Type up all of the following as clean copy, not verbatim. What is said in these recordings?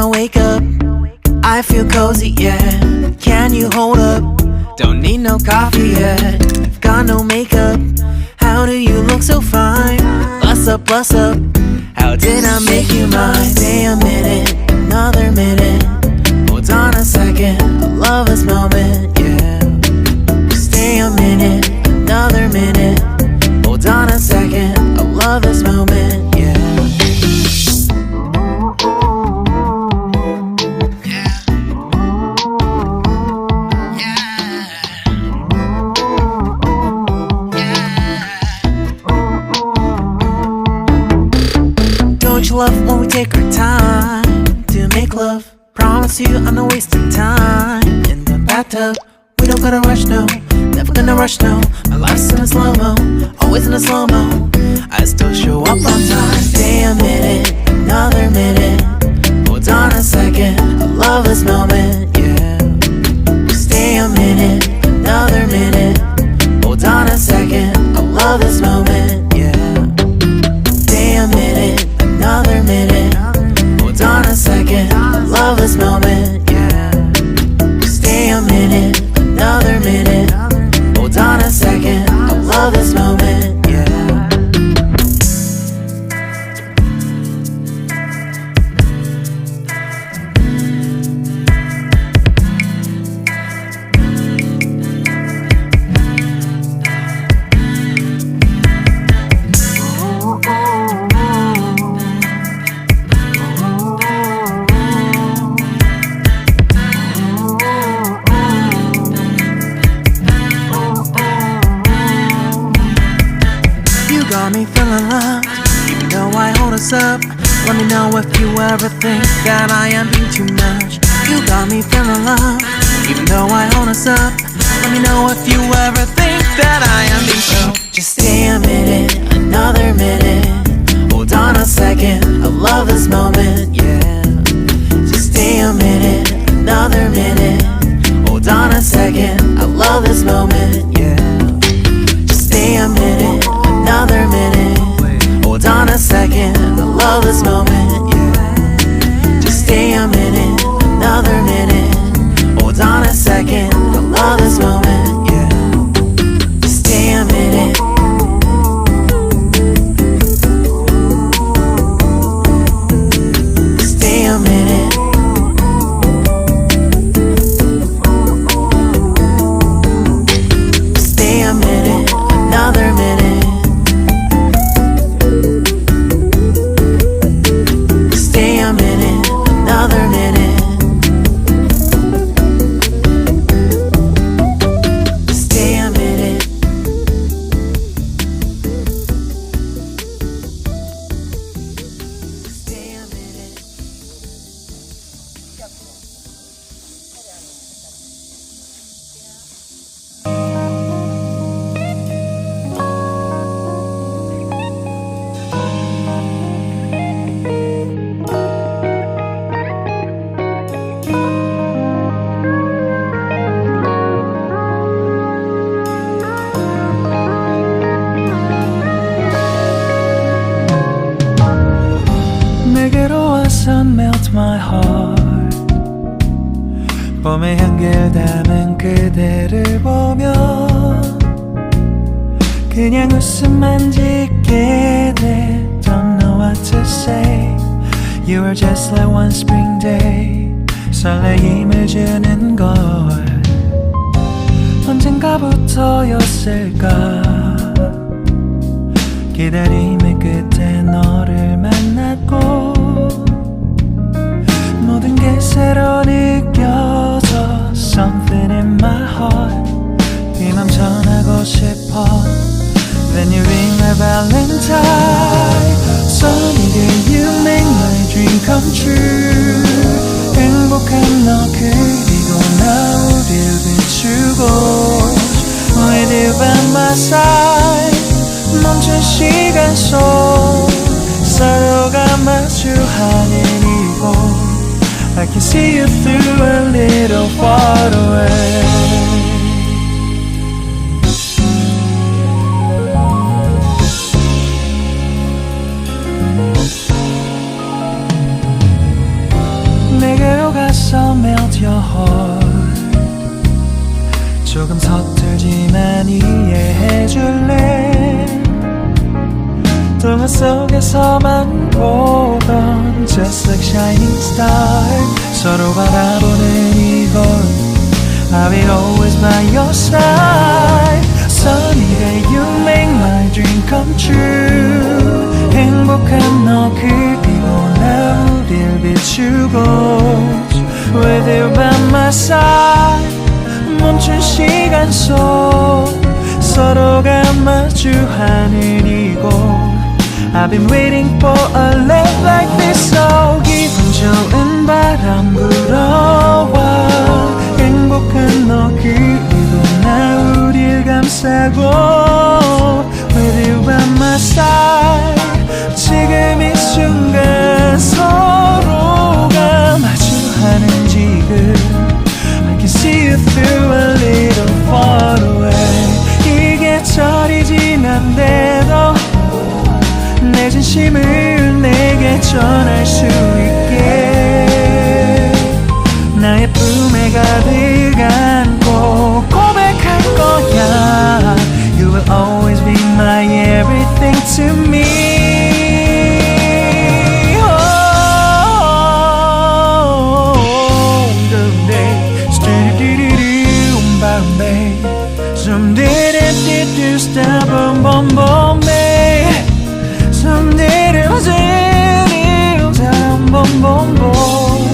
I wake up, I feel cozy, yeah. Can you hold up? Don't need no coffee yet. Got no makeup. How do you look so fine? Bust up, bust up. How did I make you mine? Stay a minute, another minute. Hold on a second, I love this moment, yeah. Stay a minute, another minute. Hold on a second, I love this moment, yeah. Don't you love when we take our time to make love? Promise you I'm not wasting time in the bathtub. We don't gotta rush, no. Never gonna rush, no. My life's in a slow-mo, always in a slow-mo. I still show up on time. Stay a minute, another minute. Hold on a second, I love this moment, yeah. Stay a minute, another minute. Hold on a second, I love this moment, yeah. Stay a minute, another minute. Hold on a second, I love this moment, yeah. Stay a minute, another minute. Hold on a second, I love this moment, yeah. Got me feeling loved, even though I hold us up. Let me know if you ever think that I am being too much. You got me feeling loved, even though I hold us up. Let me know if you ever think that I am being so. Just stay a minute, another minute. Hold on a second, I love this moment, yeah. Just stay a minute, another minute. Hold on a second, I love this moment, yeah. Just stay a minute, another minute. Hold on a second, I love this moment, yeah. Just stay a minute, another minute. Hold on a second, I love this moment, yeah. Just stay a minute. Stay a minute. Stay a minute, another minute. Stay a minute, another minute. Stay a minute. Stay a minute. 내게로 와서 melt my heart. 봄의 향기를 담은 그대를 보면 그냥 웃음만 짓게 돼. Don't know what to say. You are just like one spring day. 설레임을 주는 걸 언젠가부터였을까. 기다림의 끝에 너를 만났고 모든 게 새로 느껴져. Something in my heart. 네 맘 전하고 싶어. Then you ring my valentine. Sunny day you make my dream come true. 행복한 너 그리고 나 우릴 비추고 With you by my side. 멈춘 시간 속 서로가 마주하는 이곳 I can see you through a little far away. 내게로 가서 melt your heart. 조금 서툴지만 이해해줄래. 동화 속에서만 보던 just like shining star. 서로 바라보는 이곳 I will always by your side. Sunny day you make my dream come true. 행복한 너 그리고 나 우릴 비추고 With you by my side. 멈춘 시간 속 서로가 마주하는 이곳 I've been waiting for a love like this. So 기분 좋은 바람 불어와 행복한 너 그리고 나 우릴 감싸고 With you by my side. 지금 이 순간 서로가 마주하는 지금 I can see you through a little far away. 이 계절이 지난데도 내 진심을 내게 전할 수 있게 나의 품에 가득 안고 고백할 거야. You will always be my everything to me. Some did it do stop boom boom boom babe. Some did it boom boom boom.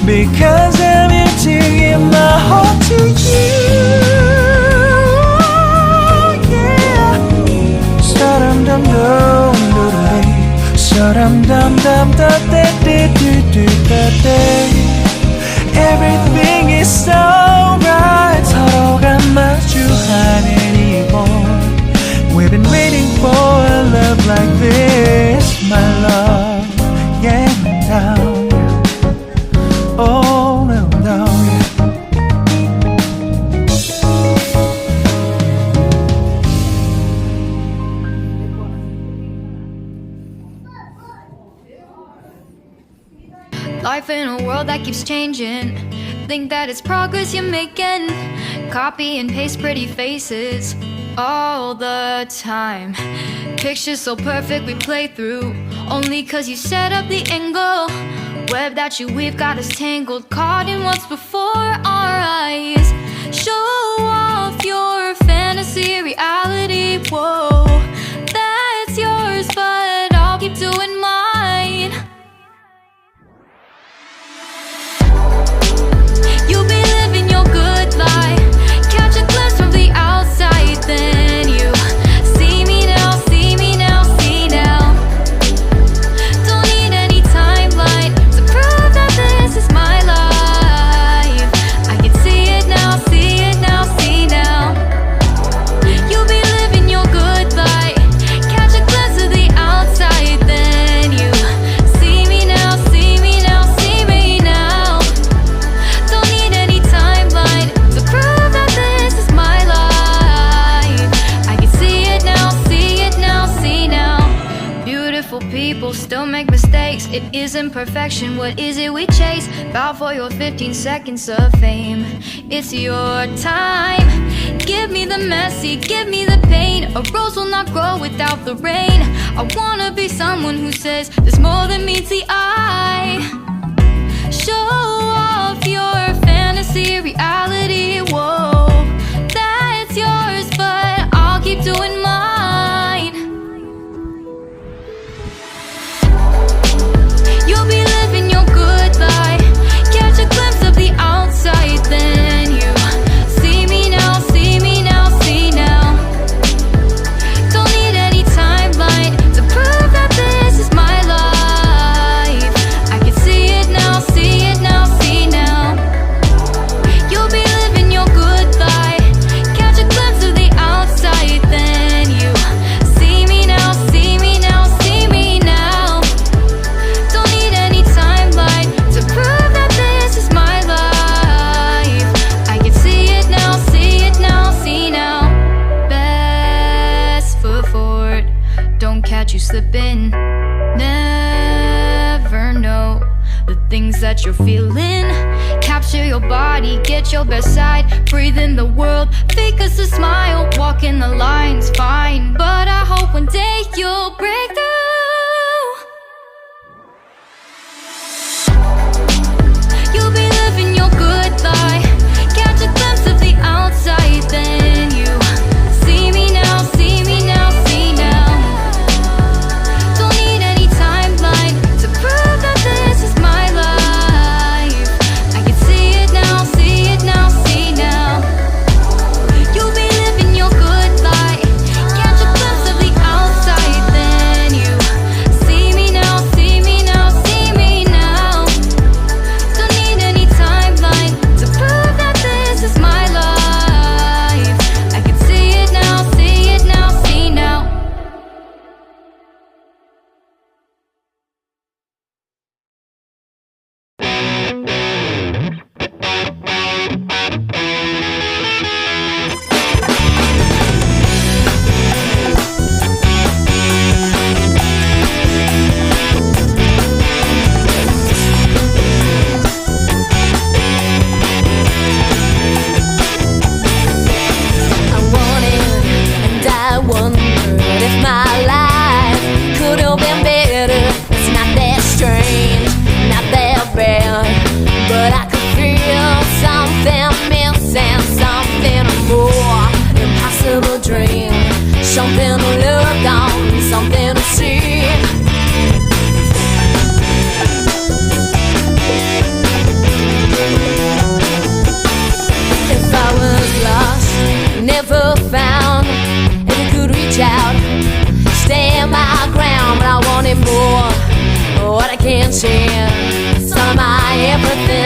Because I'm here to give my heart to you. Yeah. Sa-dum dum dum dum. Sa-dum dum dum da da da da da da. Everything is so right. 서로가 마주하는 이곳 We've been waiting for a love like this, my love. Yeah, no. Oh, no, no, yeah. Life in a world that keeps changing. Think that it's progress you're making. Copy and paste pretty faces all the time. Pictures so perfect we play through only cause you set up the angle. Web that you weave got us tangled, caught in what's before our eyes. Show off your fantasy reality. Whoa, that's yours, but I'll keep doing mine. You'll be living your good life. Catch a glimpse from the outside, then you see me now, see me now, see now. Don't need any timeline to prove that this is my life. I can see it now, see it now, see now. You'll be living your good life. Catch a glimpse of the outside, then you see me now, see me now, see me now. Don't need any timeline to prove that this is my life. I can see it now, see it now, see now. Beautiful people still make mistakes. It isn't perfection, what is it we chase? Bow for your 15 seconds of fame. It's your time. Give me the messy, give me the pain. A rose will not grow without the rain. I wanna be someone who says there's more than meets the eye. Show off your fantasy reality. Whoa, that's yours, but I'll keep doing mine. You'll be living your good life. Catch a glimpse of the outside, then you see me now, see me now, see now. Don't need any timeline to prove that this is my life. things that you're feeling. Capture your body, get your best side. Breathe in the world, fake us a smile. Walk in the lines, fine. But I hope one day you'll break the